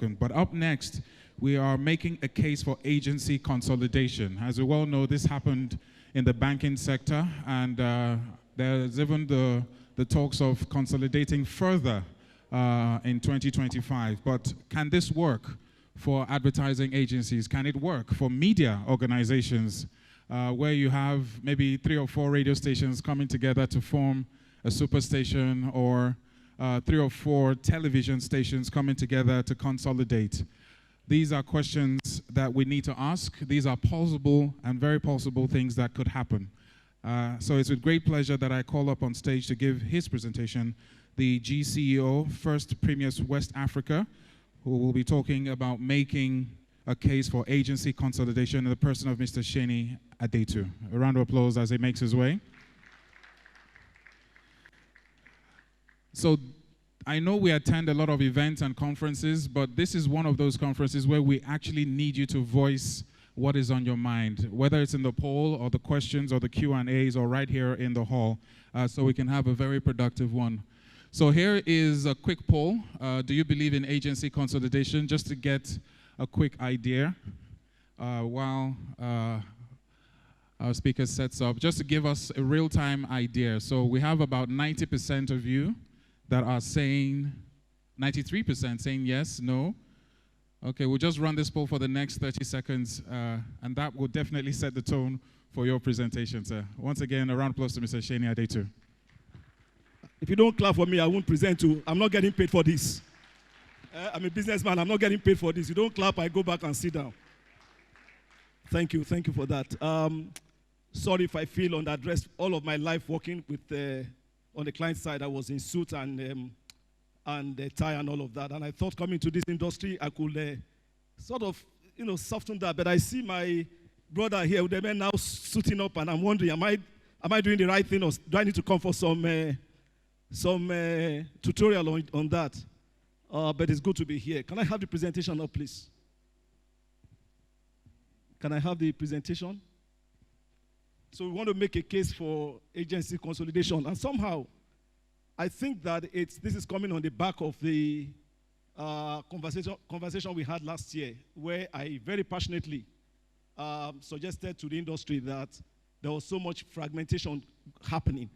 spoken. But up next, we are making a case for agency consolidation. As we well know, this happened in the banking sector, and there's even the talks of consolidating further in 2025. But can this work for advertising agencies? Can it work for media organizations where you have maybe 3 or 4 radio stations coming together to form a superstation, or 3 or 4 television stations coming together to consolidate? These are questions that we need to ask. These are possible and very possible things that could happen. So it's with great pleasure that I call up on stage to give his presentation the GCEO, First Premiers West Africa, who will be talking about making a case for agency consolidation in the person of Mr. Seni Adetu. A round of applause as he makes his way. So I know we attend a lot of events and conferences, but this is one of those conferences where we actually need you to voice what is on your mind, whether it's in the poll or the questions or the Q&As or right here in the hall, so we can have a very productive one. So here is a quick poll. Do you believe in agency consolidation? Just to get a quick idea while our speaker sets up, just to give us a real-time idea. So we have about 90% of you that are saying, 93% saying yes, no. Okay, we'll just run this poll for the next 30 seconds, and that will definitely set the tone for your presentation, sir. Once again, a round of applause to Mr. Seni Adetu. If you don't clap for me, I won't present you. I'm not getting paid for this. I'm a businessman. I'm not getting paid for this. You don't clap, I go back and sit down. Thank you for that. Sorry if I feel underdressed. All of my life working with on the client side, I was in suit and tie and all of that. And I thought coming to this industry, I could sort of, soften that. But I see my brother here with the men now suiting up, and I'm wondering, am I doing the right thing, or do I need to come for some tutorial on that? But it's good to be here. Can I have the presentation up, please? Can I have the presentation? So we want to make a case for agency consolidation. And somehow, I think that this is coming on the back of the conversation we had last year, where I very passionately suggested to the industry that there was so much fragmentation happening.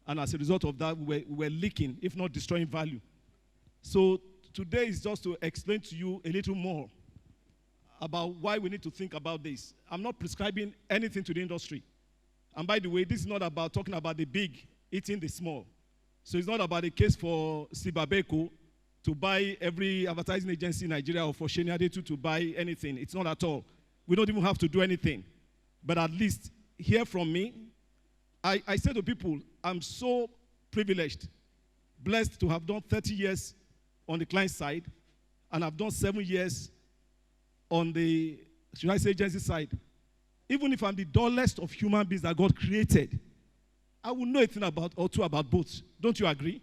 And as a result of that, we were leaking, if not destroying value. So today is just to explain to you a little more about why we need to think about this. I'm not prescribing anything to the industry. And by the way, this is not about talking about the big eating the small. So it's not about a case for Sibabeko to buy every advertising agency in Nigeria, or for Seni Adetu to buy anything. It's not at all. We don't even have to do anything. But at least hear from me. I say to people, I'm so privileged, blessed to have done 30 years on the client side, and I've done 7 years on the, should I say, agency side. Even if I'm the dullest of human beings that God created, I will know a thing about or two about both. Don't you agree?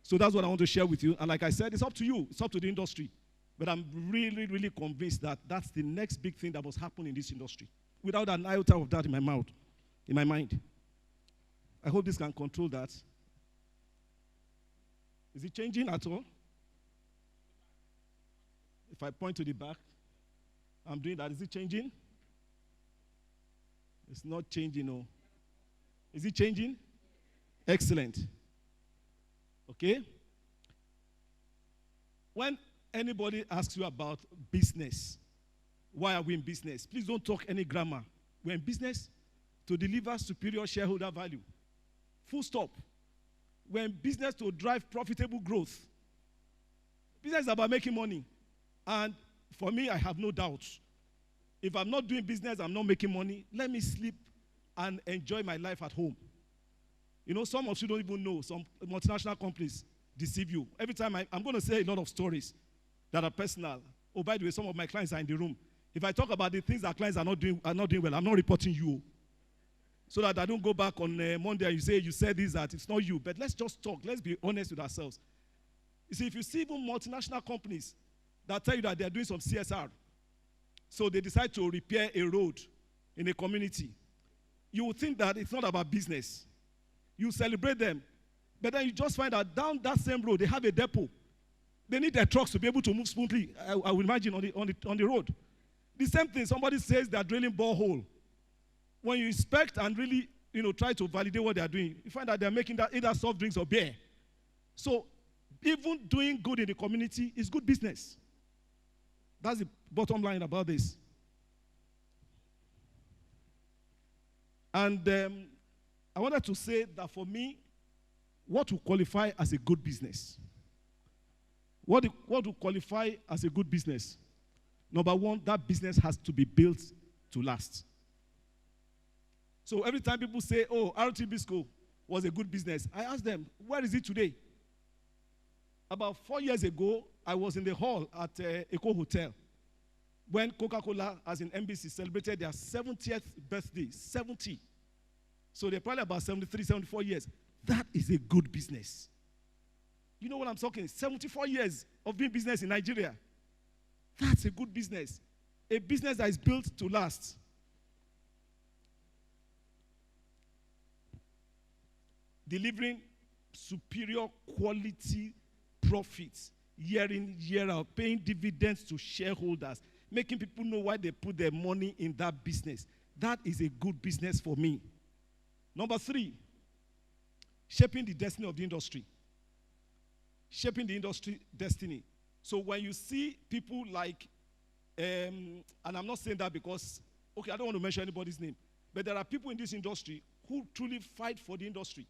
So that's what I want to share with you. And like I said, it's up to you. It's up to the industry. But I'm really, really convinced that that's the next big thing that must happen in this industry, without an iota of that in my mouth, in my mind. I hope this can control that. Is it changing at all? If I point to the back, I'm doing that. Is it changing? It's not changing, no. Is it changing? Excellent. Okay? When anybody asks you about business, why are we in business? Please don't talk any grammar. We're in business to deliver superior shareholder value. Full stop. We're in business to drive profitable growth. Business is about making money. And for me, I have no doubts. If I'm not doing business, I'm not making money, let me sleep and enjoy my life at home. Some of you don't even know. Some multinational companies deceive you. Every time I'm going to say a lot of stories that are personal. Oh, by the way, some of my clients are in the room. If I talk about the things that clients are not doing well, I'm not reporting you. So that I don't go back on Monday and you said this, that it's not you. But let's just talk. Let's be honest with ourselves. You see, if you see even multinational companies that tell you that they're doing some CSR, so they decide to repair a road in a community, you would think that it's not about business. You celebrate them. But then you just find out down that same road, they have a depot. They need their trucks to be able to move smoothly, I would imagine, on the road. The same thing, somebody says they're drilling borehole. When you inspect and really, try to validate what they're doing, you find that they're making that either soft drinks or beer. So even doing good in the community is good business. That's the bottom line about this. And I wanted to say that for me, what will qualify as a good business? What will qualify as a good business? Number one, that business has to be built to last. So every time people say, oh, RTB school was a good business, I ask them, where is it today? About 4 years ago, I was in the hall at Eco Hotel when Coca-Cola, as in NBC, celebrated their 70th birthday, 70. So they're probably about 73, 74 years. That is a good business. You know what I'm talking? 74 years of doing business in Nigeria. That's a good business. A business that is built to last. Delivering superior quality profits year in, year out, paying dividends to shareholders, making people know why they put their money in that business. That is a good business for me. Number 3, shaping the destiny of the industry. Shaping the industry destiny. So when you see people like, and I'm not saying that because, okay, I don't want to mention anybody's name, but there are people in this industry who truly fight for the industry.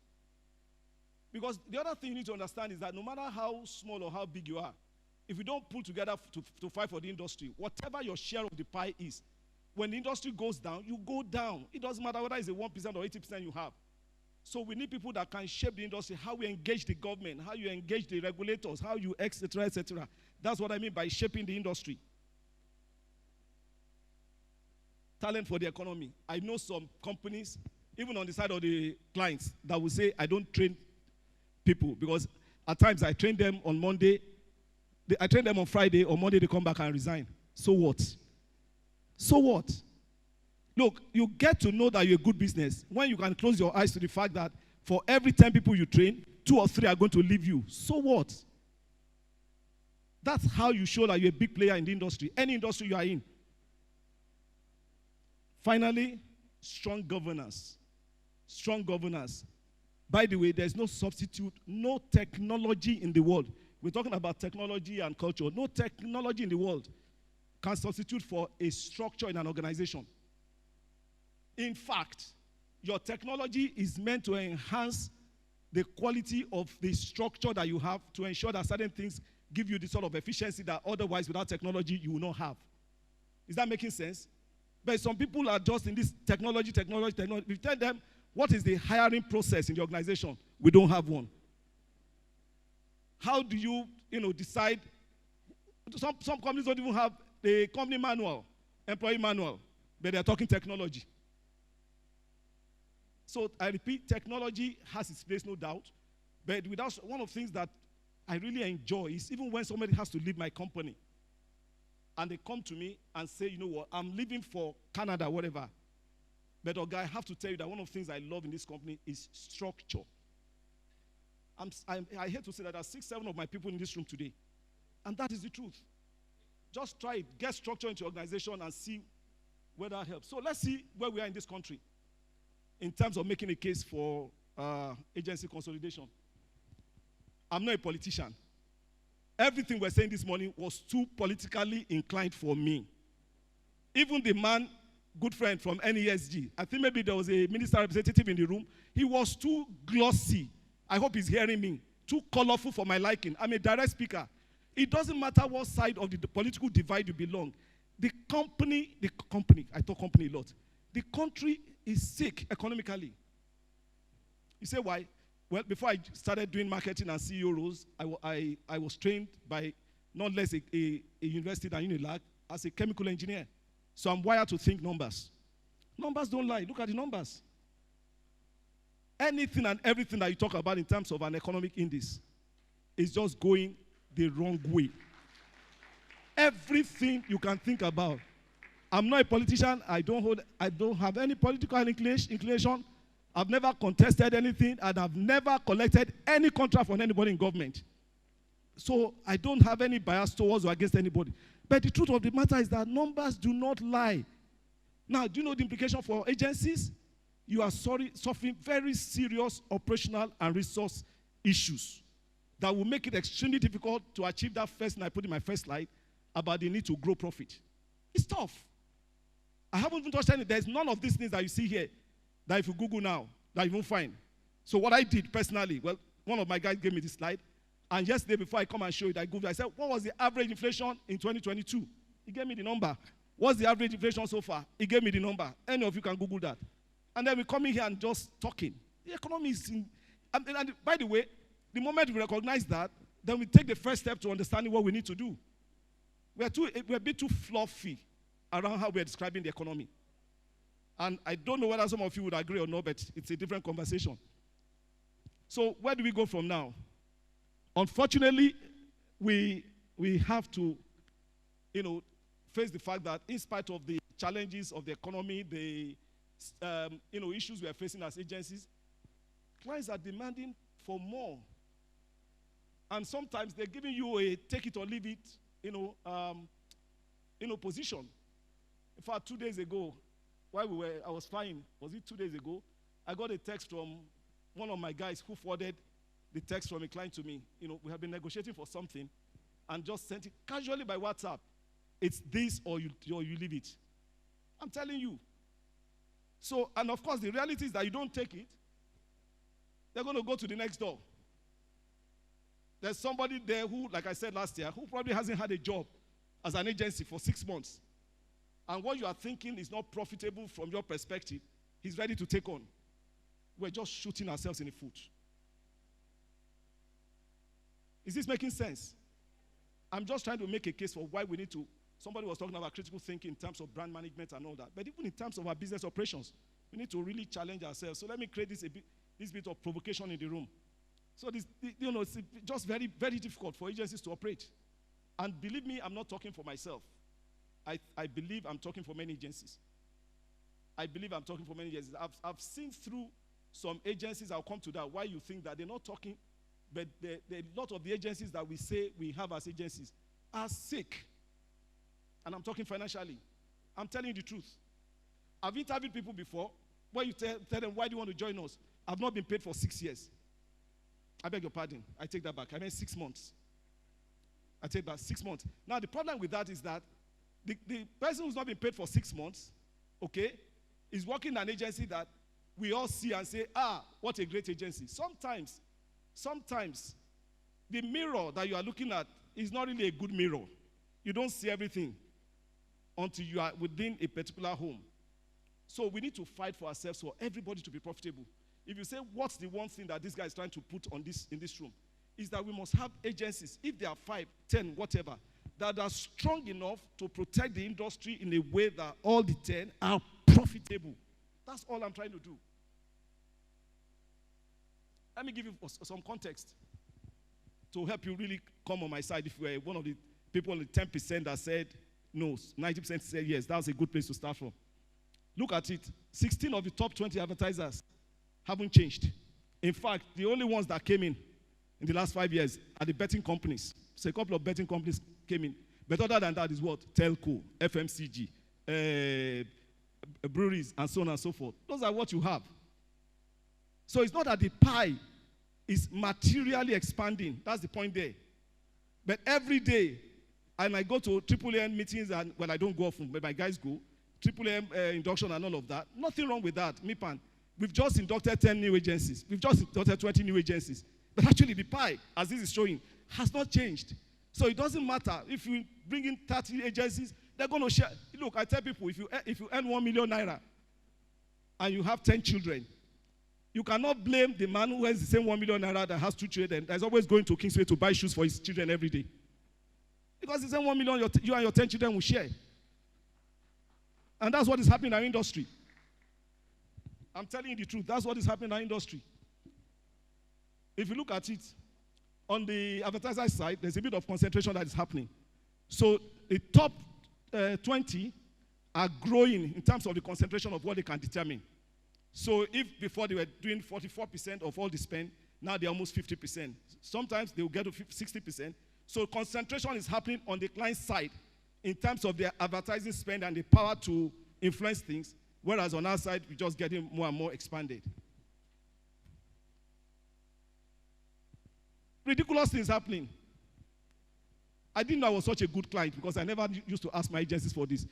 Because the other thing you need to understand is that no matter how small or how big you are, if you don't pull together to fight for the industry, whatever your share of the pie is, when the industry goes down, you go down. It doesn't matter whether it's a 1% or 80% you have. So we need people that can shape the industry, how we engage the government, how you engage the regulators, how you etc., etc. That's what I mean by shaping the industry. Talent for the economy. I know some companies, even on the side of the clients, that will say, I don't train people, because at times I train them on Monday, I train them on Friday, on Monday they come back and resign. So what? So what? Look, you get to know that you're a good business when you can close your eyes to the fact that for every 10 people you train, 2 or 3 are going to leave you. So what? That's how you show that you're a big player in the industry, any industry you are in. Finally, strong governance. Strong governance. By the way, there's no substitute, no technology in the world. We're talking about technology and culture. No technology in the world can substitute for a structure in an organization. In fact, your technology is meant to enhance the quality of the structure that you have to ensure that certain things give you the sort of efficiency that otherwise without technology you will not have. Is that making sense? But some people are just in this technology. If you tell them, what is the hiring process in the organization? We don't have one. How do you, decide? Some companies don't even have the company manual, employee manual, but they're talking technology. So I repeat, technology has its place, no doubt. But without one of the things that I really enjoy is even when somebody has to leave my company, and they come to me and say, you know what, I'm leaving for Canada, whatever. But okay, I have to tell you that one of the things I love in this company is structure. I hate to say that there are 6, 7 of my people in this room today. And that is the truth. Just try it. Get structure into your organization and see where that helps. So let's see where we are in this country in terms of making a case for agency consolidation. I'm not a politician. Everything we're saying this morning was too politically inclined for me. Even the man, good friend from NESG, I think maybe there was a minister representative in the room. He was too glossy. I hope he's hearing me. Too colorful for my liking. I'm a direct speaker. It doesn't matter what side of the political divide you belong. The company, I talk company a lot. The country is sick economically. You say why? Well, before I started doing marketing and CEO roles, I was trained by not less a university than Unilag as a chemical engineer. So I'm wired to think numbers. Numbers don't lie. Look at the numbers. Anything and everything that you talk about in terms of an economic index is just going the wrong way. Everything you can think about. I'm not a politician. I don't have any political inclination. I've never contested anything, and I've never collected any contract from anybody in government. So I don't have any bias towards or against anybody. But the truth of the matter is that numbers do not lie. Now, do you know the implication for agencies? You are suffering very serious operational and resource issues that will make it extremely difficult to achieve that first thing I put in my first slide about the need to grow profit. It's tough. I haven't even touched any. There's none of these things that you see here that if you Google now, that you won't find. So what I did personally, well, one of my guys gave me this slide, and yesterday before I come and show it, I Googled, I said, what was the average inflation in 2022? He gave me the number. What's the average inflation so far? He gave me the number. Any of you can Google that. And then we come in here and just talking. The economy is in, and by the way, the moment we recognize that, then we take the first step to understanding what we need to do. We're a bit too fluffy around how we're describing the economy. And I don't know whether some of you would agree or not, but it's a different conversation. So where do we go from now? Unfortunately, we have to, face the fact that in spite of the challenges of the economy, the issues we are facing as agencies, clients are demanding for more. And sometimes they're giving you a take it or leave it, position. In fact, 2 days ago, while I was flying, was it 2 days ago? I got a text from one of my guys who forwarded the text from a client to me. We have been negotiating for something and just sent it casually by WhatsApp. It's this or you leave it. I'm telling you. So, and of course, the reality is that you don't take it, they're going to go to the next door. There's somebody there who, like I said last year, who probably hasn't had a job as an agency for 6 months. And what you are thinking is not profitable from your perspective, he's ready to take on. We're just shooting ourselves in the foot. Is this making sense? I'm just trying to make a case for why we need to. Somebody was talking about critical thinking in terms of brand management and all that. But even in terms of our business operations, we need to really challenge ourselves. So let me create this bit of provocation in the room. So it's just very, very difficult for agencies to operate. And believe me, I'm not talking for myself. I believe I'm talking for many agencies. I believe I'm talking for many agencies. I've seen through some agencies, I'll come to that, why you think that they're not talking, but a lot of the agencies that we say we have as agencies are sick. And I'm talking financially. I'm telling you the truth. I've interviewed people before where you tell them, why do you want to join us? I've not been paid for 6 years. I beg your pardon. I take that back. I meant 6 months. I take back 6 months. Now, the problem with that is that the person who's not been paid for 6 months, okay, is working in an agency that we all see and say, what a great agency. Sometimes, the mirror that you are looking at is not really a good mirror. You don't see everything until you are within a particular home. So we need to fight for ourselves for everybody to be profitable. If you say, what's the one thing that this guy is trying to put on in this room, is that we must have agencies, if there are 5, 10, whatever, that are strong enough to protect the industry in a way that all the 10 are profitable. That's all I'm trying to do. Let me give you some context to help you really come on my side. If you were one of the people in the 10% that said no, 90% said yes, that's a good place to start from. Look at it. 16 of the top 20 advertisers haven't changed. In fact, the only ones that came in the last 5 years are the betting companies. So a couple of betting companies came in. But other than that is what? Telco, FMCG, breweries, and so on and so forth. Those are what you have. So it's not that the pie is materially expanding. That's the point there. But every day, and I go to M meetings, and well, I don't go often, but my guys go. M induction and all of that. Nothing wrong with that. MIPAN. We've just inducted 10 new agencies. We've just inducted 20 new agencies. But actually, the pie, as this is showing, has not changed. So it doesn't matter if you bring in 30 agencies, they're going to share. Look, I tell people, if you earn 1 million naira and you have 10 children, you cannot blame the man who earns the same 1 million naira that has 2 children, that's always going to Kingsway to buy shoes for his children every day. Because the same 1 million you and your 10 children will share. And that's what is happening in our industry. I'm telling you the truth. That's what is happening in our industry. If you look at it, on the advertiser side, there's a bit of concentration that is happening. So the top 20 are growing in terms of the concentration of what they can determine. So if before they were doing 44% of all the spend, Now they're almost 50%. Sometimes they will get to 60%. So concentration is happening on the client side in terms of their advertising spend and the power to influence things, whereas on our side, we're just getting more and more expanded. Ridiculous things happening. I didn't know I was such a good client because I never used to ask my agencies for this.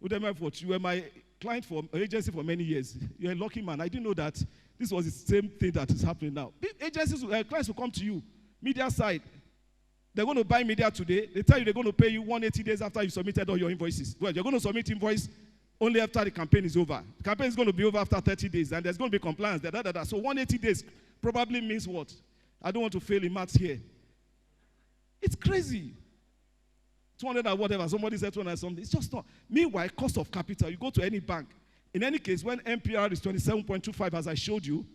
You were my client for agency for many years. You're a lucky man. I didn't know that this was the same thing that is happening now. Agencies, clients will come to you, media side. They're going to buy media today. They tell you they're going to pay you 180 days after you submitted all your invoices. Well, you're going to submit invoice only after the campaign is over. The campaign is going to be over after 30 days, and there's going to be compliance. So 180 days probably means what? I don't want to fail in maths here. It's crazy. 200 or whatever. Somebody said 200 something. It's just not. Meanwhile, cost of capital, you go to any bank. In any case, when MPR is 27.25, as I showed you,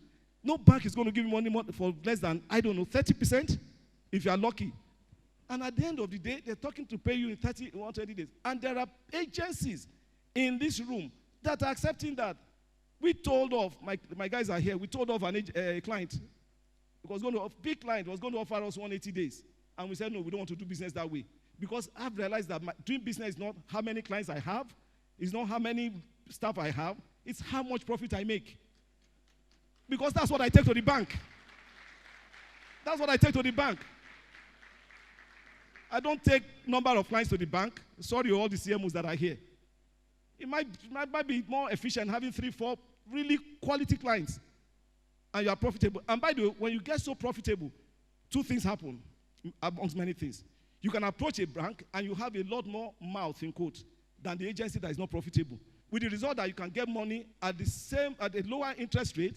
no bank is going to give you money for less than, 30%, if you are lucky. And at the end of the day, they're talking to pay you in 120 days. And there are agencies in this room that are accepting that. We told off, my guys are here, we told off a client. A big client was going to offer us 180 days. And we said, no, we don't want to do business that way. Because I've realized that doing business is not how many clients I have, it's not how many staff I have, it's how much profit I make. Because that's what I take to the bank. That's what I take to the bank. I don't take number of clients to the bank. Sorry, all the CMOs that are here. It might be more efficient having 3, 4 really quality clients. And you are profitable. And by the way, when you get so profitable, 2 things happen, amongst many things. You can approach a bank and you have a lot more mouth, in quotes, than the agency that is not profitable. With the result that you can get money at a lower interest rate,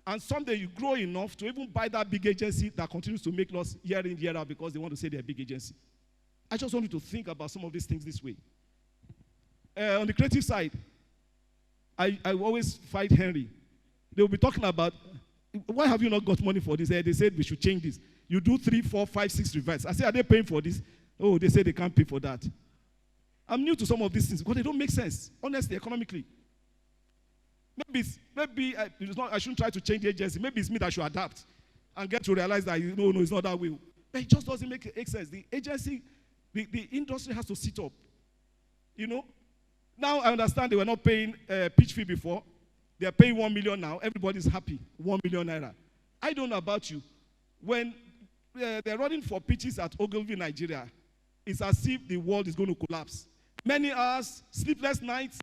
and someday you grow enough to even buy that big agency that continues to make loss year in, year out because they want to say they're a big agency. I just want you to think about some of these things this way. On the creative side, I always fight Henry. They will be talking about, why have you not got money for this? They said we should change this. You do 3, 4, 5, 6 reverts. I say, are they paying for this? Oh, they say they can't pay for that. I'm new to some of these things because they don't make sense, honestly, economically. Maybe I shouldn't try to change the agency. Maybe it's me that should adapt and get to realize that, no, it's not that way. But it just doesn't make sense. The agency, the industry has to sit up. Now I understand they were not paying pitch fee before. They are paying 1 million now. Everybody's happy. 1 million naira. I don't know about you. When they're running for pitches at Ogilvy, Nigeria, it's as if the world is going to collapse. Many hours, sleepless nights.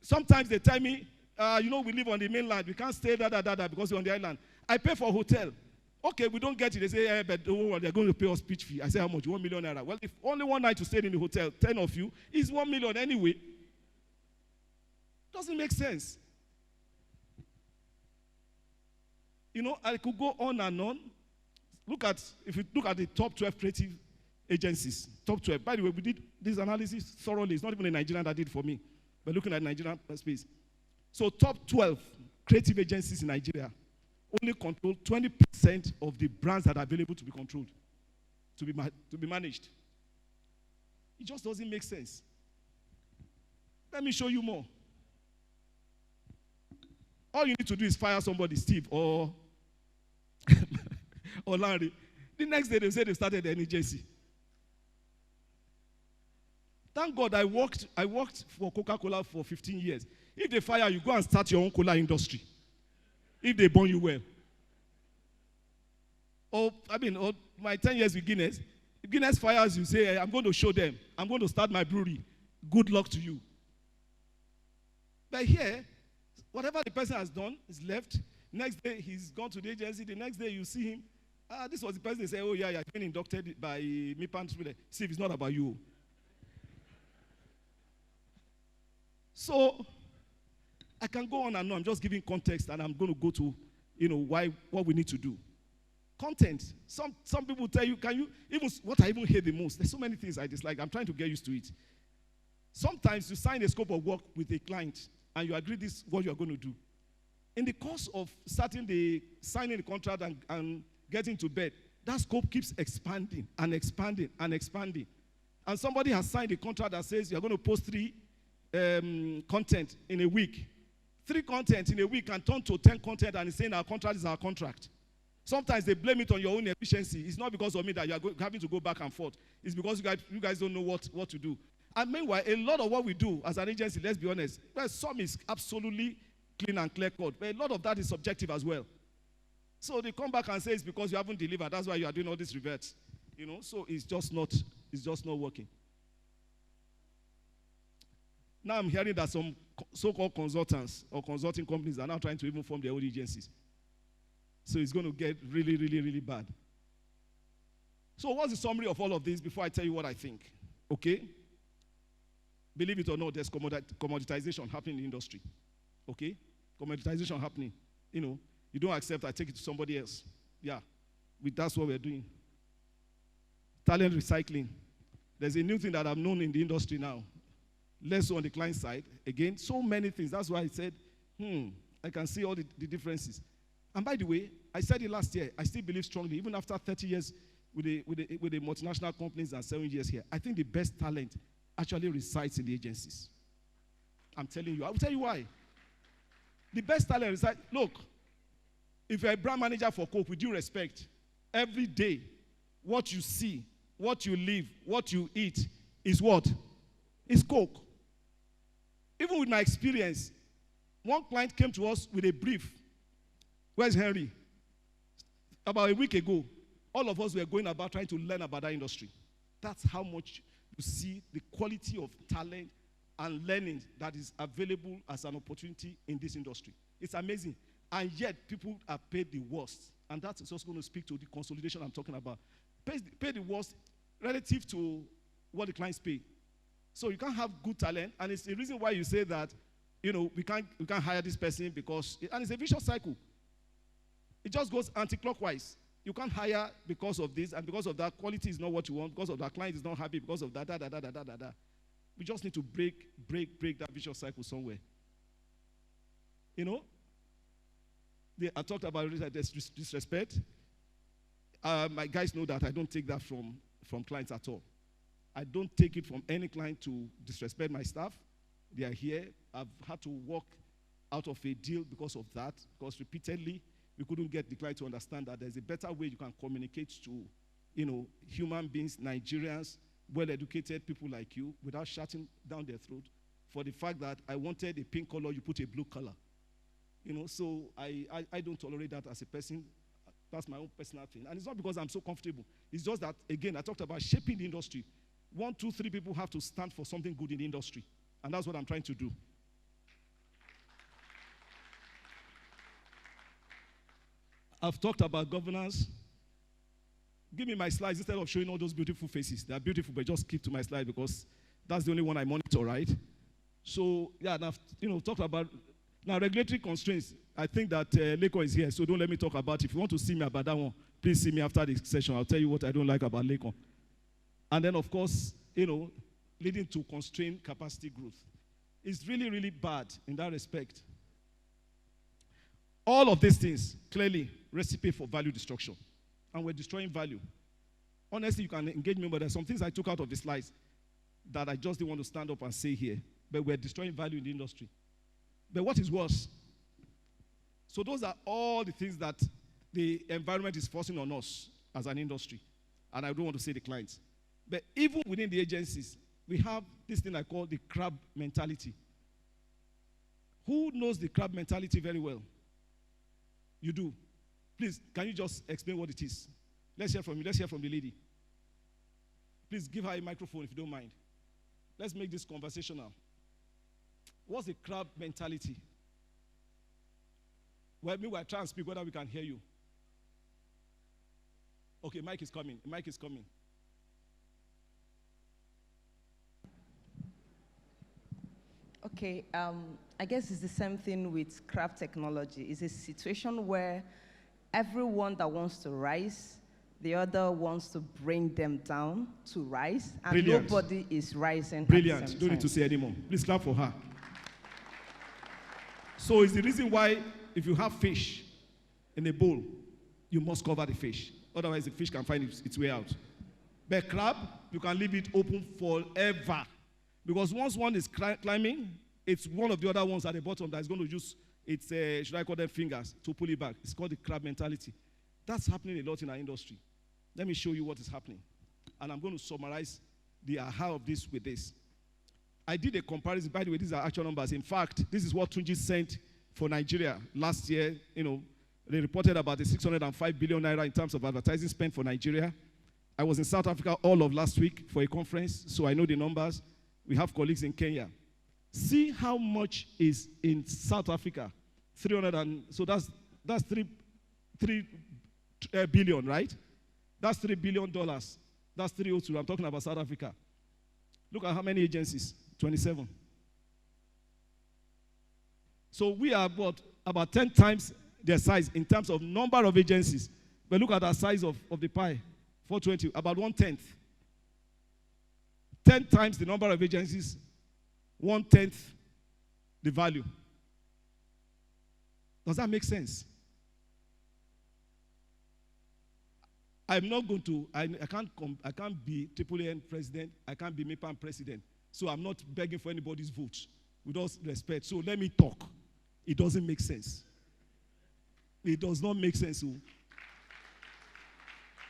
Sometimes they tell me, we live on the mainland. We can't stay because we're on the island. I pay for a hotel. Okay, we don't get it. They say, but they're going to pay us pitch fee. I say, how much? 1 million naira. Well, if only one night to stay in the hotel, 10 of you, is 1 million anyway. Doesn't make sense. I could go on and on. If you look at the top 12 creative agencies, top 12. By the way, we did this analysis thoroughly. It's not even a Nigerian that did it for me. We're looking at Nigerian space. So top 12 creative agencies in Nigeria only control 20% of the brands that are available to be controlled, to be managed. It just doesn't make sense. Let me show you more. All you need to do is fire somebody, Steve or or Larry. The next day they say they started an agency. Thank God I worked for Coca-Cola for 15 years. If they fire you, go and start your own cola industry. If they burn you well. Or my 10 years with Guinness. If Guinness fires you, say, I'm going to show them. I'm going to start my brewery. Good luck to you. But here, whatever the person has done is left. Next day, he's gone to the agency. The next day, you see him. This was the person they say, oh, yeah, I've been inducted by MIPAN. See, it's not about you. So, I can go on and on. I'm just giving context, and I'm going to go to, what we need to do. Content. Some people tell you, what I even hate the most, there's so many things I dislike. I'm trying to get used to it. Sometimes you sign a scope of work with a client, and you agree this is what you're going to do. In the course of signing the contract and getting to bed, that scope keeps expanding and expanding and expanding. And somebody has signed a contract that says you're going to post 3 content in a week. 3 content in a week can turn to 10 content, and it's saying our contract is our contract. Sometimes they blame it on your own efficiency. It's not because of me that you are having to go back and forth. It's because you guys don't know what to do. And meanwhile, a lot of what we do as an agency, let's be honest, well, some is absolutely clean and clear cut, but a lot of that is subjective as well. So they come back and say it's because you haven't delivered. That's why you are doing all these reverts. So it's just not working. Now I'm hearing that some so-called consultants or consulting companies are now trying to even form their own agencies. So it's going to get really, really, really bad. So what's the summary of all of this before I tell you what I think? Okay? Believe it or not, there's commoditization happening in the industry. Okay? Commoditization happening. You don't accept, I take it to somebody else. Yeah. That's what we're doing. Talent recycling. There's a new thing that I've known in the industry now. Less so on the client side. Again, so many things. That's why I said, I can see all the differences. And by the way, I said it last year, I still believe strongly, even after 30 years with the multinational companies and 7 years here, I think the best talent actually resides in the agencies. I'm telling you. I will tell you why. The best talent resides. Look, if you're a brand manager for Coke, with due respect, every day, what you see, what you live, what you eat is what? It's Coke. Even with my experience, one client came to us with a brief. Where's Henry? About a week ago, all of us were going about trying to learn about that industry. That's how much you see the quality of talent and learning that is available as an opportunity in this industry. It's amazing. And yet, people are paid the worst. And that's also going to speak to the consolidation I'm talking about. Pay the worst relative to what the clients pay. So you can't have good talent, and it's the reason why you say that, we can't hire this person because, and it's a vicious cycle. It just goes anti-clockwise. You can't hire because of this, and because of that, quality is not what you want, because of that, client is not happy, because of that, da. We just need to break that vicious cycle somewhere. I talked about disrespect. My guys know that I don't take that from clients at all. I don't take it from any client to disrespect my staff. They are here. I've had to walk out of a deal because of that, because repeatedly we couldn't get the client to understand that there's a better way you can communicate to, human beings, Nigerians, well-educated people like you, without shutting down their throat for the fact that I wanted a pink color, you put a blue color. So I don't tolerate that as a person. That's my own personal thing. And it's not because I'm so comfortable. It's just that, again, I talked about shaping the industry. 1, 2, 3 people have to stand for something good in the industry. And that's what I'm trying to do. I've talked about governance. Give me my slides instead of showing all those beautiful faces. They're beautiful, but just keep to my slide because that's the only one I monitor, right? So, yeah, and I've talked about, now regulatory constraints. I think that Leko is here, so don't let me talk about it. If you want to see me about that one, please see me after the session. I'll tell you what I don't like about Leko. And then, of course, leading to constrained capacity growth. It's really, really bad in that respect. All of these things, clearly, recipe for value destruction. And we're destroying value. Honestly, you can engage me, but there's some things I took out of the slides that I just didn't want to stand up and say here. But we're destroying value in the industry. But what is worse? So those are all the things that the environment is forcing on us as an industry. And I don't want to say the clients. But even within the agencies, we have this thing I call the crab mentality. Who knows the crab mentality very well? You do. Please, can you just explain what it is? Let's hear from you. Let's hear from the lady. Please give her a microphone if you don't mind. Let's make this conversational. What's the crab mentality? Well, meanwhile, try and speak whether we can hear you. Okay, mic is coming. Mic is coming. Okay, I guess it's the same thing with craft technology. It's a situation where everyone that wants to rise, the other wants to bring them down to rise, and Brilliant. Nobody is rising. Brilliant. Don't need to say anymore. Please clap for her. So it's the reason why if you have fish in a bowl, you must cover the fish. Otherwise, the fish can find its way out. But crab, you can leave it open forever. Because once one is climbing, it's one of the other ones at the bottom that is going to use its, should I call them fingers, to pull it back. It's called the crab mentality. That's happening a lot in our industry. Let me show you what is happening. And I'm going to summarize the aha of this with this. I did a comparison. By the way, these are actual numbers. In fact, this is what Tunji sent for Nigeria last year. They reported about the 605 billion naira in terms of advertising spent for Nigeria. I was in South Africa all of last week for a conference, so I know the numbers. We have colleagues in Kenya. See how much is in South Africa. 300 and so that's 3 billion, right? That's $3 billion. That's 302. I'm talking about South Africa. Look at how many agencies. 27. So we are about 10 times their size in terms of number of agencies. But look at the size of the pie. 420, about 1/10. 10 times the number of agencies, 1/10 the value. Does that make sense? I'm not going to, I can't be AAAN president, I can't be MIPAM president. So I'm not begging for anybody's vote, with all respect. So let me talk. It doesn't make sense. It does not make sense.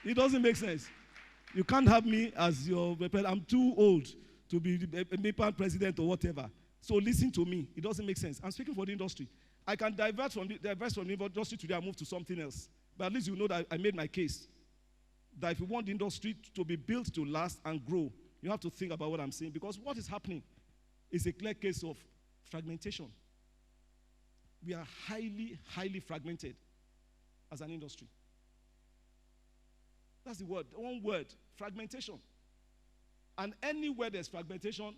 It doesn't make sense. You can't have me as your, I'm too old to be a MIPAM president or whatever. So listen to me. It doesn't make sense. I'm speaking for the industry. I can divert from the industry today and move to something else. But at least you know that I made my case. That if you want the industry to be built to last and grow, you have to think about what I'm saying. Because what is happening is a clear case of fragmentation. We are highly, highly fragmented as an industry. That's the word. One word, fragmentation. And anywhere there's fragmentation,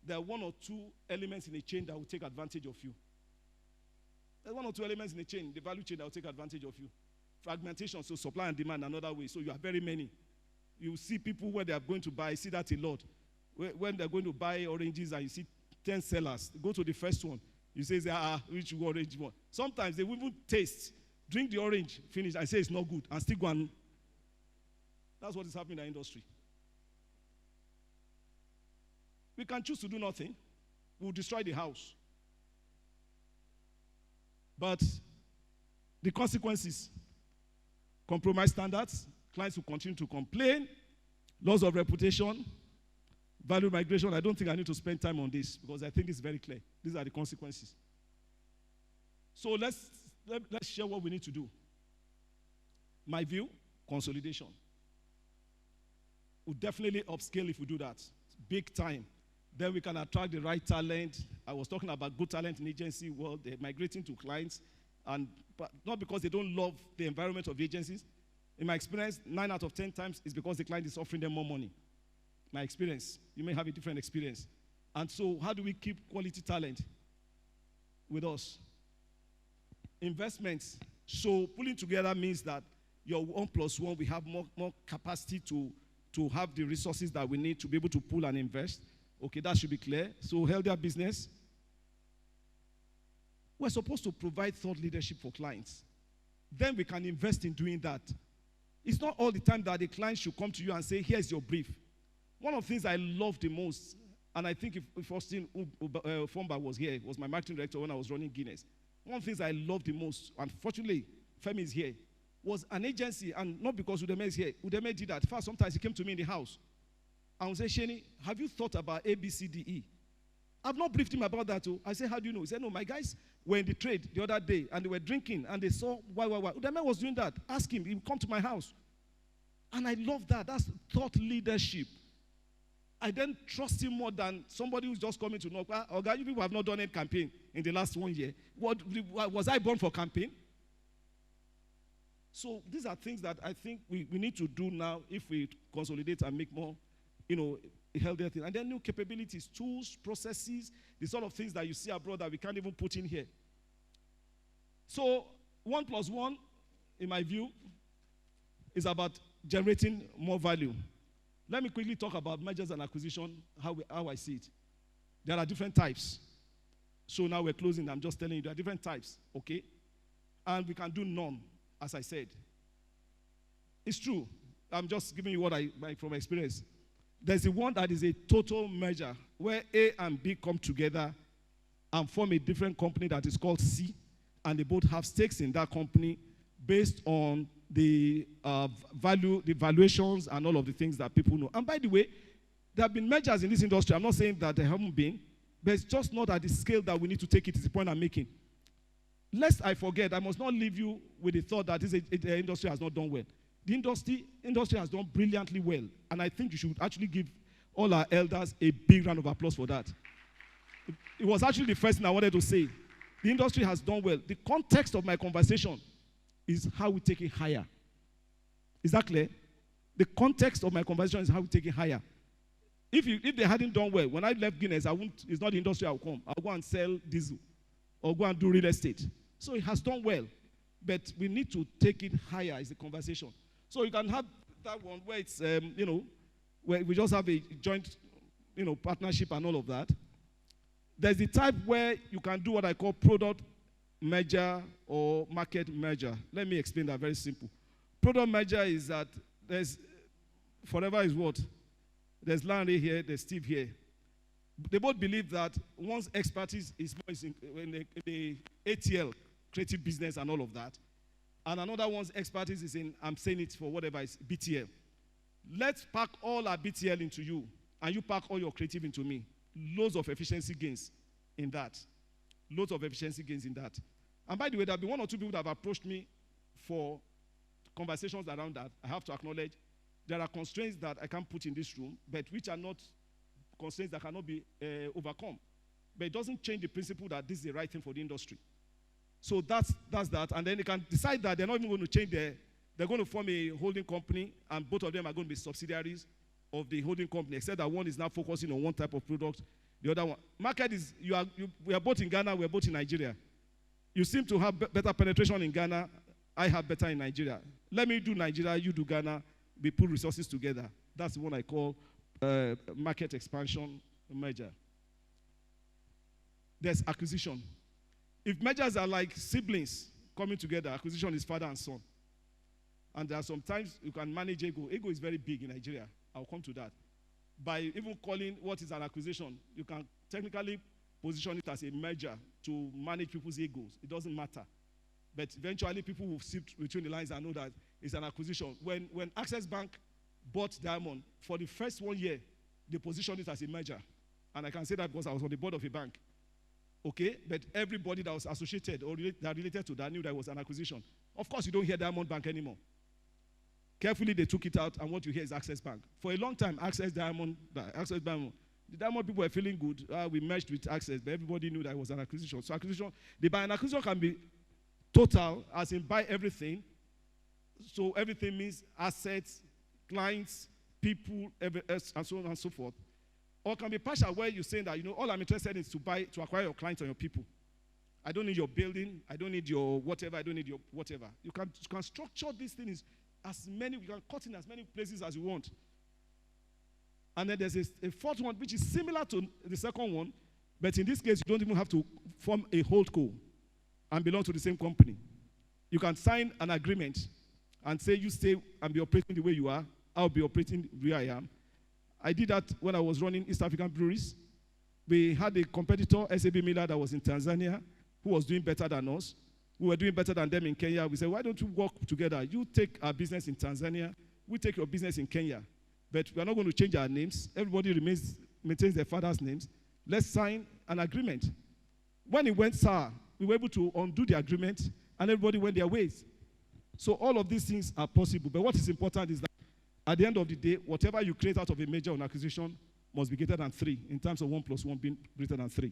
there are one or two elements in a chain that will take advantage of you. There's one or two elements in the chain, the value chain, that will take advantage of you. Fragmentation, so supply and demand another way. So you have very many. You see people where they are going to buy, I see that a lot. When they're going to buy oranges and you see 10 sellers, go to the first one. You say, which orange one? Sometimes they will even taste, drink the orange, finish, and say it's not good, and still go and. That's what is happening in the industry. We can choose to do nothing. We'll destroy the house. But the consequences, compromise standards, clients will continue to complain, loss of reputation, value migration. I don't think I need to spend time on this because I think it's very clear. These are the consequences. So let's share what we need to do. My view, consolidation. We'll definitely upscale if we do that. Big time. Then we can attract the right talent. I was talking about good talent in agency world. They're migrating to clients, but not because they don't love the environment of the agencies. In my experience, 9 out of 10 times is because the client is offering them more money. My experience. You may have a different experience. And so how do we keep quality talent with us? Investments. So pulling together means that your 1+1, we have more capacity to have the resources that we need to be able to pull and invest. Okay, that should be clear. So healthier business. We're supposed to provide thought leadership for clients. Then we can invest in doing that. It's not all the time that the client should come to you and say, here's your brief. One of the things I love the most, and I think if Austin Fomba was here, was my marketing director when I was running Guinness. One of the things I love the most, unfortunately, Femi is here, was an agency, and not because Udeme is here. Udeme did that. First, sometimes he came to me in the house. I would say, Seni, have you thought about A, B, C, D, E? I've not briefed him about that. I said, how do you know? He said, no, my guys were in the trade the other day, and they were drinking, and they saw why. Udeme was doing that. Ask him. He would come to my house. And I love that. That's thought leadership. I then trust him more than somebody who's just coming to know, okay, you people have not done any campaign in the last 1 year. Was I born for campaign? So these are things that I think we need to do now if we consolidate and make more, a healthier thing. And then new capabilities, tools, processes, the sort of things that you see abroad that we can't even put in here. So 1+1, in my view, is about generating more value. Let me quickly talk about mergers and acquisition, how I see it. There are different types. So now we're closing. I'm just telling you there are different types, okay? And we can do none, as I said. It's true. I'm just giving you what from experience. There's the one that is a total merger, where A and B come together and form a different company that is called C, and they both have stakes in that company based on the value, the valuations, and all of the things that people know. And by the way, there have been mergers in this industry. I'm not saying that there haven't been, but it's just not at the scale that we need to take it, is the point I'm making. Lest I forget, I must not leave you with the thought that the industry has not done well. The industry has done brilliantly well, and I think you should actually give all our elders a big round of applause for that. It was actually the first thing I wanted to say. The industry has done well. The context of my conversation is how we take it higher. Is that clear? The context of my conversation is how we take it higher. If they hadn't done well, when I left Guinness, it's not the industry I'll come. I'll go and sell diesel or go and do real estate. So it has done well, but we need to take it higher is the conversation. So you can have that one where it's, where we just have a joint, partnership and all of that. There's the type where you can do what I call product merger or market merger. Let me explain that very simple. Product merger is that there's, forever is what? There's Larry here, there's Steve here. They both believe that one's expertise is more in the ATL, creative business and all of that. And another one's expertise is in, I'm saying it for whatever, it's BTL. Let's pack all our BTL into you, and you pack all your creative into me. Loads of efficiency gains in that. Loads of efficiency gains in that. And by the way, there have been one or two people that have approached me for conversations around that. I have to acknowledge there are constraints that I can't put in this room, but which are not constraints that cannot be overcome. But it doesn't change the principle that this is the right thing for the industry. So that's that. And then they can decide that they're not even going to change they're going to form a holding company, and both of them are going to be subsidiaries of the holding company, except that one is now focusing on one type of product, the other one. Market is, we are both in Ghana, we are both in Nigeria. You seem to have better penetration in Ghana, I have better in Nigeria. Let me do Nigeria, you do Ghana, we put resources together. That's what I call market expansion merger. There's acquisition. If mergers are like siblings coming together, acquisition is father and son. And there are sometimes you can manage ego. Ego is very big in Nigeria. I'll come to that. By even calling what is an acquisition, you can technically position it as a merger to manage people's egos. It doesn't matter. But eventually people will see between the lines and know that it's an acquisition. When Access Bank bought Diamond, for the first 1 year, they positioned it as a merger. And I can say that because I was on the board of a bank. Okay? But everybody that was associated or that related to that knew that it was an acquisition. Of course, you don't hear Diamond Bank anymore. Carefully, they took it out, and what you hear is Access Bank. For a long time, the Diamond people were feeling good. We merged with Access, but everybody knew that it was an acquisition. So by an acquisition can be total, as in buy everything. So everything means assets, clients, people, and so on and so forth. Or can be partial, where you're saying that, all I'm interested in is to acquire your clients and your people. I don't need your building. I don't need your whatever. I don't need your whatever. You can structure these things you can cut in as many places as you want. And then there's a fourth one, which is similar to the second one, but in this case, you don't even have to form a holdco and belong to the same company. You can sign an agreement and say, you stay and be operating the way you are. I'll be operating where I am. I did that when I was running East African breweries. We had a competitor, SAB Miller, that was in Tanzania, who was doing better than us. We were doing better than them in Kenya. We said, why don't you work together? You take our business in Tanzania. We take your business in Kenya. But we are not going to change our names. Everybody maintains their father's names. Let's sign an agreement. When it went sour, we were able to undo the agreement, and everybody went their ways. So all of these things are possible. But what is important is that at the end of the day, whatever you create out of a merger or an acquisition must be greater than 3, in terms of 1 + 1 being greater than 3.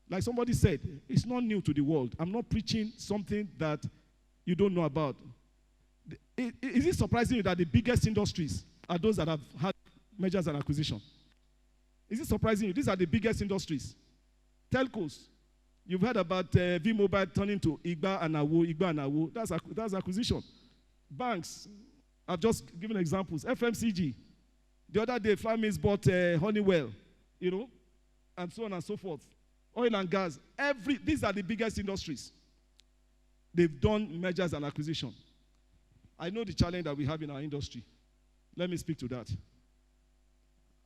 Like somebody said, it's not new to the world. I'm not preaching something that you don't know about. Is it surprising you that the biggest industries are those that have had mergers and acquisitions? Is it surprising you? These are the biggest industries. Telcos. You've heard about V-Mobile turning to Igba and Awo. That's acquisition. Banks. I've just given examples. FMCG. The other day, Flamins bought Honeywell, and so on and so forth. Oil and gas. These are the biggest industries. They've done mergers and acquisition. I know the challenge that we have in our industry. Let me speak to that.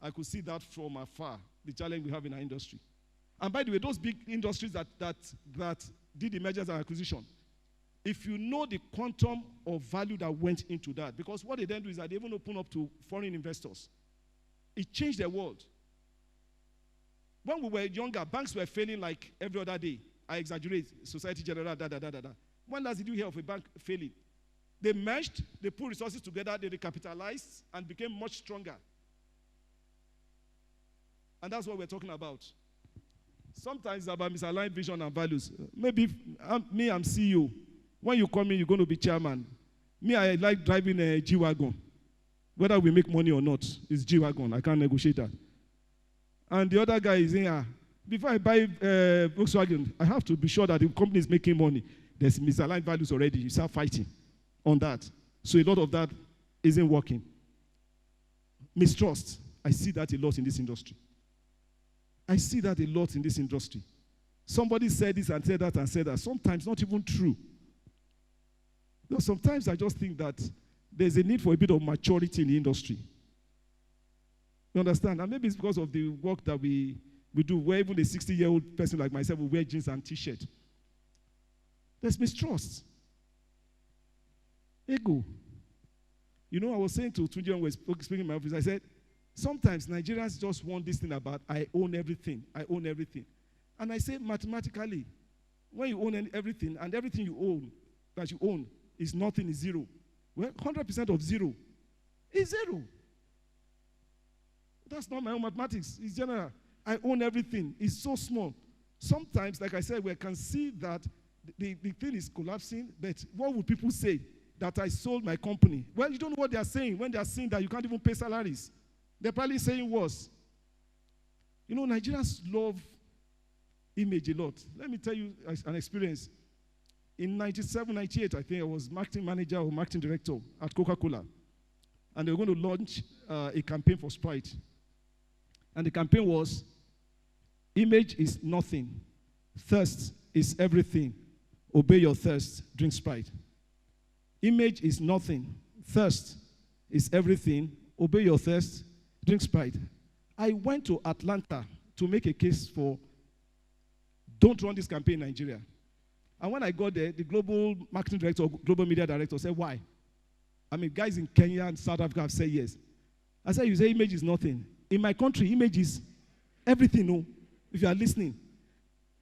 I could see that from afar, the challenge we have in our industry. And by the way, those big industries that did the mergers and acquisition, if you know the quantum of value that went into that, because what they then do is that they even open up to foreign investors. It changed the world. When we were younger, banks were failing like every other day. I exaggerate, Society General, When last did you hear of a bank failing? They merged, they put resources together, they recapitalized, and became much stronger. And that's what we're talking about. Sometimes it's about misaligned vision and values. Maybe I'm CEO. When you come in, you're going to be chairman. Me, I like driving a G-Wagon. Whether we make money or not, it's G-Wagon. I can't negotiate that. And the other guy is in here. Before I buy Volkswagen, I have to be sure that the company is making money. There's misaligned values already. You start fighting on that. So a lot of that isn't working. Mistrust. I see that a lot in this industry. I see that a lot in this industry. Somebody said this and said that and said that. Sometimes not even true. No, sometimes I just think that there's a need for a bit of maturity in the industry. You understand? And maybe it's because of the work that we do, where even a 60-year-old person like myself will wear jeans and T-shirt. There's mistrust. Ego. You know, I was saying to Tunji when we were speaking in my office, I said, sometimes Nigerians just want this thing about, I own everything. I own everything. And I say, mathematically, when you own everything, and everything you own, that you own, is nothing, is zero. Well, 100% of zero is zero. That's not my own mathematics. It's general. I own everything. It's so small. Sometimes, like I said, we can see that the thing is collapsing, but what would people say? That I sold my company. Well, you don't know what they are saying when they are saying that you can't even pay salaries. They're probably saying worse. You know, Nigerians love image a lot. Let me tell you an experience. In 97, 98, I think I was marketing manager or marketing director at Coca-Cola. And they were going to launch a campaign for Sprite. And the campaign was, image is nothing. Thirst is everything. Obey your thirst. Drink Sprite. Image is nothing. Thirst is everything. Obey your thirst. Drink Sprite. I went to Atlanta to make a case for don't run this campaign in Nigeria. And when I got there, the global marketing director, global media director said, why? I mean, guys in Kenya and South Africa have said yes. I said, you say image is nothing. In my country, image is everything, no? If you are listening.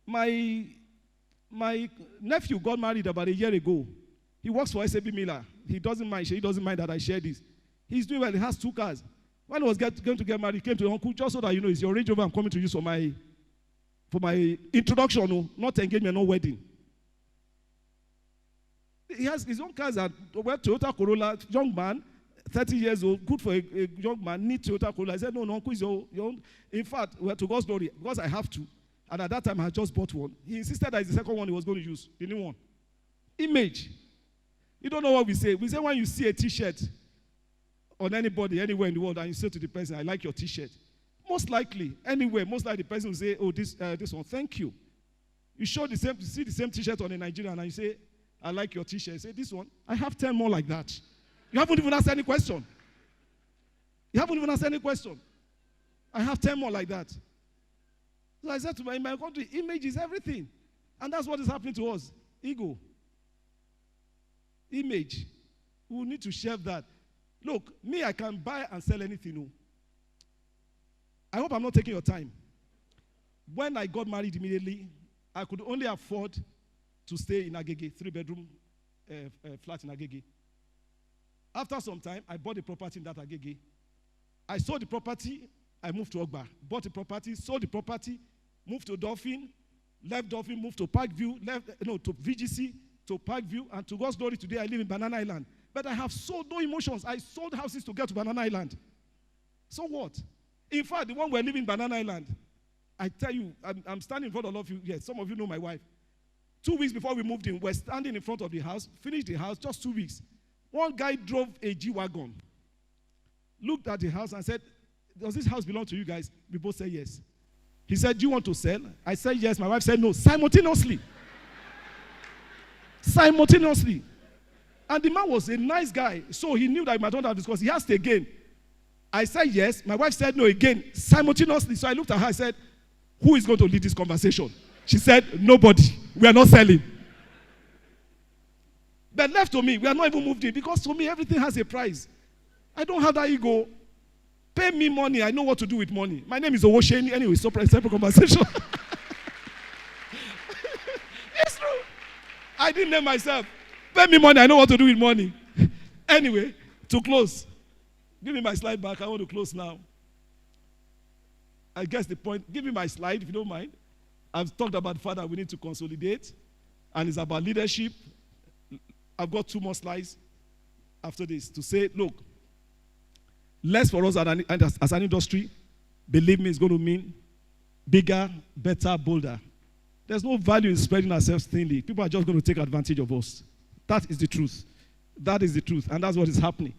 My nephew got married about a year ago. He works for SAB Miller. He doesn't mind that I share this. He's doing well. He has 2 cars. When I was going to get married, he came to the uncle just so that, you know, it's your Range Rover I'm coming to use for my introduction, no, not engagement, no wedding. He has his own cars at Toyota Corolla, young man, 30 years old, good for a young man, need Toyota Corolla. I said, no, uncle, is your own. In fact, to God's glory, because I have to. And at that time, I had just bought one. He insisted that it's the second one he was going to use, the new one. Image. You don't know what we say. We say when you see a T-shirt on anybody, anywhere in the world, and you say to the person, I like your T-shirt. Most likely, anywhere, most likely the person will say, oh, this one, thank you. You see the same T-shirt on a Nigerian, and you say, I like your T-shirt. Say, this one, I have 10 more like that. You haven't even asked any question. You haven't even asked any question. I have 10 more like that. So I said to in my country, image is everything. And that's what is happening to us. Ego. Image. We will need to shelve that. Look, me, I can buy and sell anything. No. I hope I'm not taking your time. When I got married immediately, I could only afford to stay in Agege, 3-bedroom flat in Agege. After some time, I bought a property in that Agege. I sold the property, I moved to Ogba. Bought the property, sold the property, moved to Dolphin, left Dolphin, moved to Parkview, to VGC, to Parkview, and to God's glory, today I live in Banana Island. But I have sold no emotions. I sold houses to get to Banana Island. So what? In fact, the one we're living in Banana Island, I tell you, I'm standing in front of all of you. Yes, some of you know my wife. 2 weeks before we moved in, we're standing in front of the house, finished the house, just 2 weeks. One guy drove a G-Wagon, looked at the house and said, does this house belong to you guys? We both said yes. He said, do you want to sell? I said yes. My wife said no. Simultaneously. Simultaneously. And the man was a nice guy, so he knew that he might not have discussed. He asked again. I said yes. My wife said no again, simultaneously. So I looked at her and said, who is going to lead this conversation? She said, nobody. We are not selling. But left to me, we are not even moved in because to me, everything has a price. I don't have that ego. Pay me money. I know what to do with money. My name is Owosheni. Anyway, separate conversation. It's true. I didn't name myself. Pay me money. I know what to do with money. Anyway, to close. Give me my slide back. I want to close now. I guess the point. Give me my slide if you don't mind. I've talked about the fact that we need to consolidate. And it's about leadership. I've got 2 more slides after this to say, look, less for us as an industry, believe me, it's going to mean bigger, better, bolder. There's no value in spreading ourselves thinly. People are just going to take advantage of us. That is the truth. That is the truth, and that's what is happening.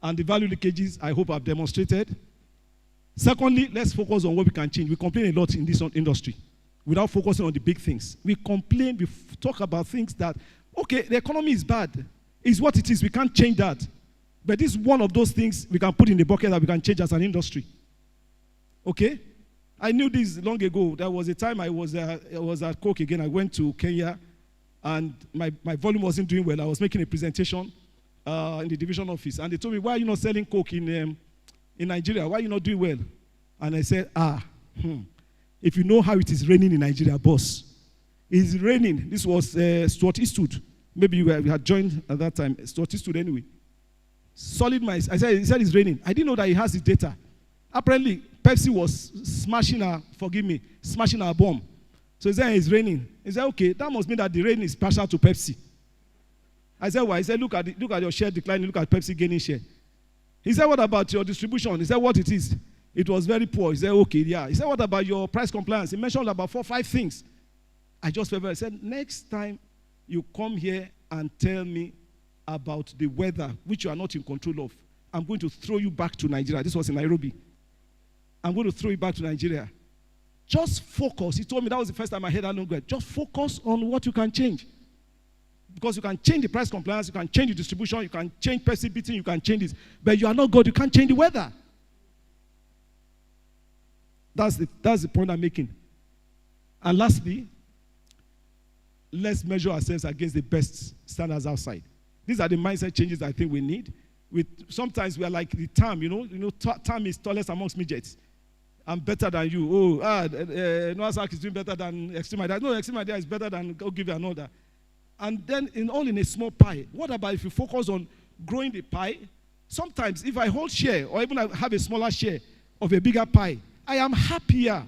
And the value leakages, I hope I've demonstrated. Secondly, let's focus on what we can change. We complain a lot in this industry without focusing on the big things. We complain, we talk about things that, okay, the economy is bad. It's what it is. We can't change that. But this is one of those things we can put in the bucket that we can change as an industry. Okay? I knew this long ago. There was a time I was at Coke again. I went to Kenya, and my volume wasn't doing well. I was making a presentation in the division office, and they told me, why are you not selling Coke in Nigeria? Why are you not doing well? And I said, if you know how it is raining in Nigeria, boss, it's raining. This was Stuart Eastwood. Maybe you had joined at that time. Stuart Eastwood anyway. Solid mice. He said it's raining. I didn't know that he has the data. Apparently, Pepsi was smashing our bomb. So he said it's raining. He said, okay, that must mean that the rain is partial to Pepsi. I said, why? He said, look at your share declining, look at Pepsi gaining share. He said, what about your distribution? He said, what it is? It was very poor. He said, okay, yeah. He said, what about your price compliance? He mentioned about 4 or 5 things. I just felt very, I said, next time you come here and tell me about the weather, which you are not in control of, I'm going to throw you back to Nigeria. This was in Nairobi. I'm going to throw you back to Nigeria. Just focus. He told me that was the first time I heard that language. Just focus on what you can change. Because you can change the price compliance, you can change the distribution, you can change Pepsi beating, you can change this. But you are not God, you can't change the weather. That's the point I'm making. And lastly, let's measure ourselves against the best standards outside. These are the mindset changes I think we need. Sometimes we are like the term, term is tallest amongst midgets. I'm better than you. Noah's Ark is doing better than Extreme Idea. No, Extreme Idea is better than Go Give You Another. And then all in a small pie. What about if you focus on growing the pie? Sometimes if I hold share or even I have a smaller share of a bigger pie, I am happier.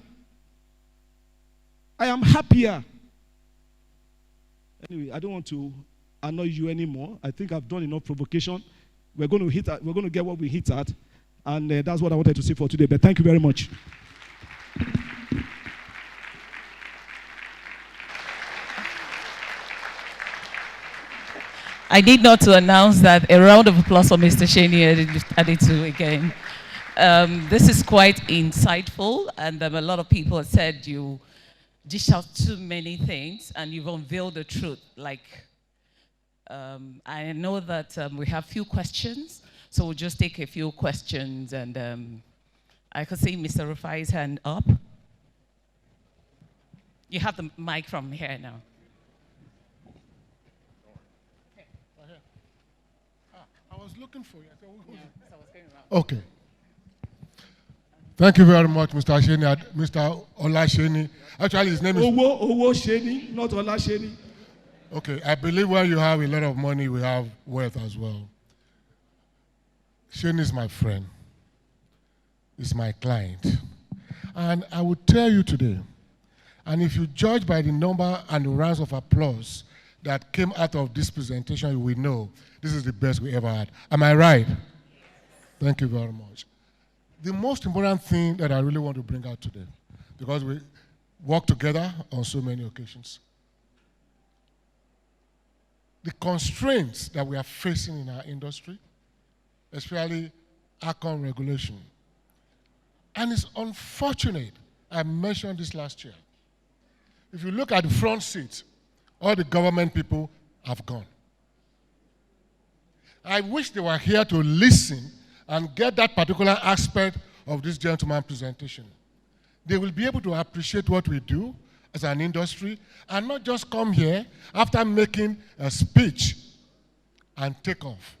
I am happier. Anyway, I don't want to annoy you anymore. I think I've done enough provocation. We're going to get what we hit at. And that's what I wanted to say for today. But thank you very much. I need not to announce that a round of applause for Mr. Seni Adetu again. This is quite insightful, and a lot of people have said you dish out too many things, and you've unveiled the truth. I know that we have few questions, so we'll just take a few questions, and I could see Mr. Rufai's hand up. You have the mic from here now. I was looking for you. Okay. Thank you very much, Mr. Seni, Mr. Olasheni. Actually, his name is Owo Sheni, not Olasheni. Okay, I believe when you have a lot of money, we have wealth as well. Sheni is my friend. He's my client. And I will tell you today, and if you judge by the number and the rounds of applause that came out of this presentation, you will know this is the best we ever had. Am I right? Thank you very much. The most important thing that I really want to bring out today, because we work together on so many occasions, the constraints that we are facing in our industry, especially ACON regulation. And it's unfortunate, I mentioned this last year. If you look at the front seat, all the government people have gone. I wish they were here to listen and get that particular aspect of this gentleman's presentation. They will be able to appreciate what we do as an industry and not just come here after making a speech and take off.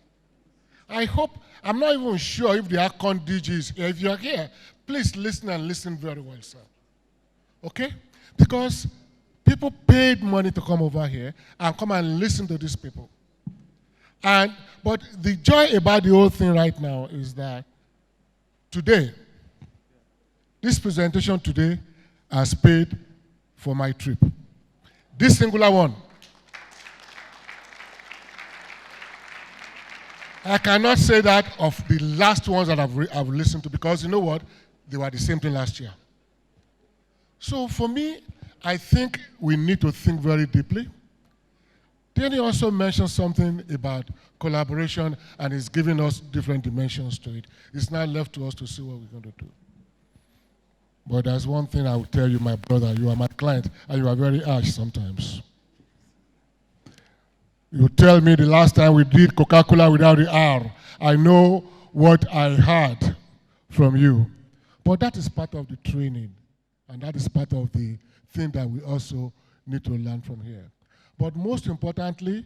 I hope, I'm not even sure if the Akon DG is here. If you're here, please listen and listen very well, sir. Okay? Because people paid money to come over here and come and listen to these people. But the joy about the whole thing right now is that today, this presentation today has paid for my trip. This singular one. I cannot say that of the last ones that I've listened to, because you know what? They were the same thing last year. So for me, I think we need to think very deeply. Then he also mentioned something about collaboration, and he's giving us different dimensions to it. It's now left to us to see what we're going to do. But there's one thing I will tell you, my brother. You are my client, and you are very harsh sometimes. You tell me the last time we did Coca-Cola without the R. I know what I heard from you. But that is part of the training, and that is part of the thing that we also need to learn from here. But most importantly,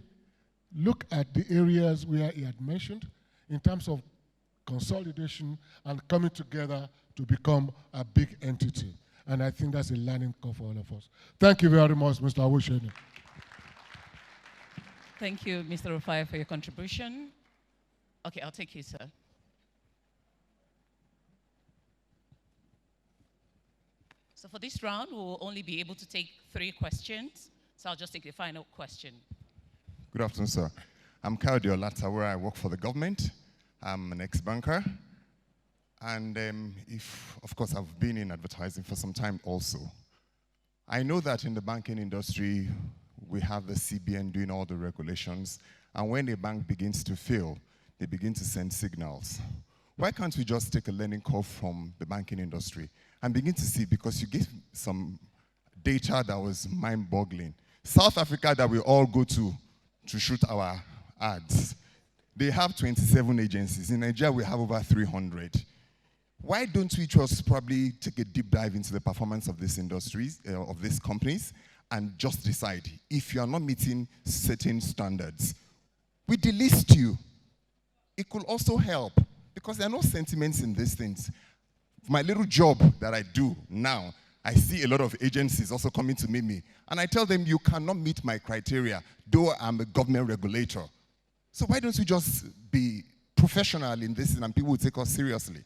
look at the areas where he had mentioned in terms of consolidation and coming together to become a big entity. And I think that's a learning curve for all of us. Thank you very much, Mr. Awusheni. Thank you, Mr. Rufai, for your contribution. Okay, I'll take you, sir. So for this round, we'll only be able to take 3 questions. So I'll just take the final question. Good afternoon, sir. I'm Kayode Olata, where I work for the government. I'm an ex-banker. And of course, I've been in advertising for some time also. I know that in the banking industry, we have the CBN doing all the regulations. And when a bank begins to fail, they begin to send signals. Why can't we just take a learning curve from the banking industry and begin to see, because you gave some data that was mind-boggling. South Africa, that we all go to shoot our ads, they have 27 agencies. In Nigeria, we have over 300. Why don't we just probably take a deep dive into the performance of these industries, of these companies, and just decide if you are not meeting certain standards, we delist you. It could also help, because there are no sentiments in these things. My little job that I do now, I see a lot of agencies also coming to meet me, and I tell them, you cannot meet my criteria, though I'm a government regulator. So why don't we just be professional in this, and people will take us seriously?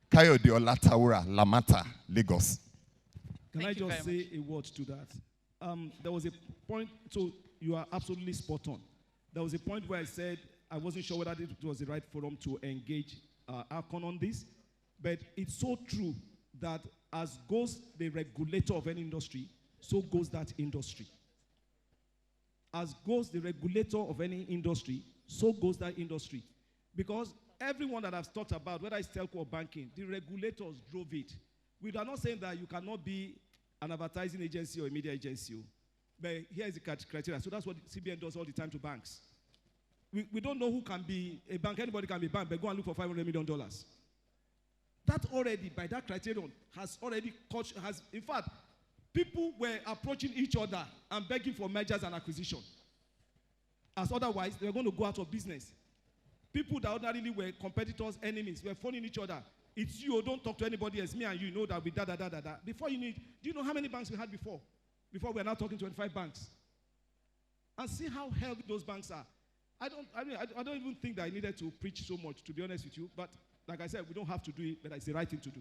Kayode Olataura, Lamata, Lagos. Can I just say a word to that? There was a point, so you are absolutely spot on. There was a point where I said I wasn't sure whether it was the right forum to engage Akon on this, but it's so true that as goes the regulator of any industry, so goes that industry. As goes the regulator of any industry, so goes that industry. Because everyone that I've talked about, whether it's telco or banking, the regulators drove it. We are not saying that you cannot be an advertising agency or a media agency, but here's the criteria. So that's what CBN does all the time to banks. We don't know who can be a bank. Anybody can be a bank, but go and look for $500 million. That already, by that criterion, has already caught, in fact, people were approaching each other and begging for mergers and acquisition. As otherwise, they were going to go out of business. People that ordinarily were competitors, enemies, were phoning each other. It's you, don't talk to anybody else. Me and you know that we da. Before you need, do you know how many banks we had before? Before we are now talking 25 banks. And see how healthy those banks are. I don't even think that I needed to preach so much, to be honest with you. But like I said, we don't have to do it, but it's the right thing to do.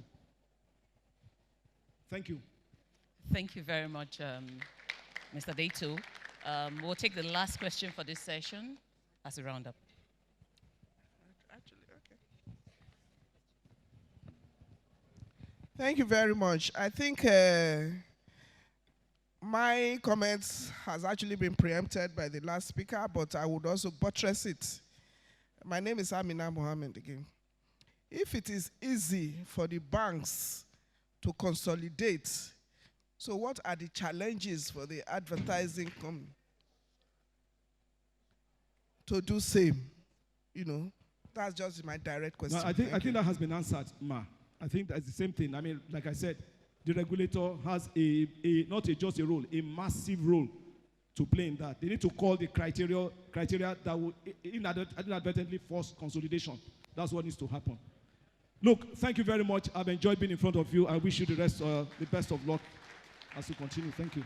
Thank you. Thank you very much, Mr. Adetu. We'll take the last question for this session as a roundup. Thank you very much. I think my comments has actually been preempted by the last speaker, but I would also buttress it. My name is Amina Mohammed again. If it is easy for the banks to consolidate, so what are the challenges for the advertising company to do same? You know, that's just my direct question. No, I think that has been answered, Ma. I think that's the same thing. I mean, like I said, the regulator has not just a role, a massive role to play in that. They need to call the criteria that will inadvertently force consolidation. That's what needs to happen. Look, thank you very much. I've enjoyed being in front of you. I wish you the best of luck as you continue. Thank you.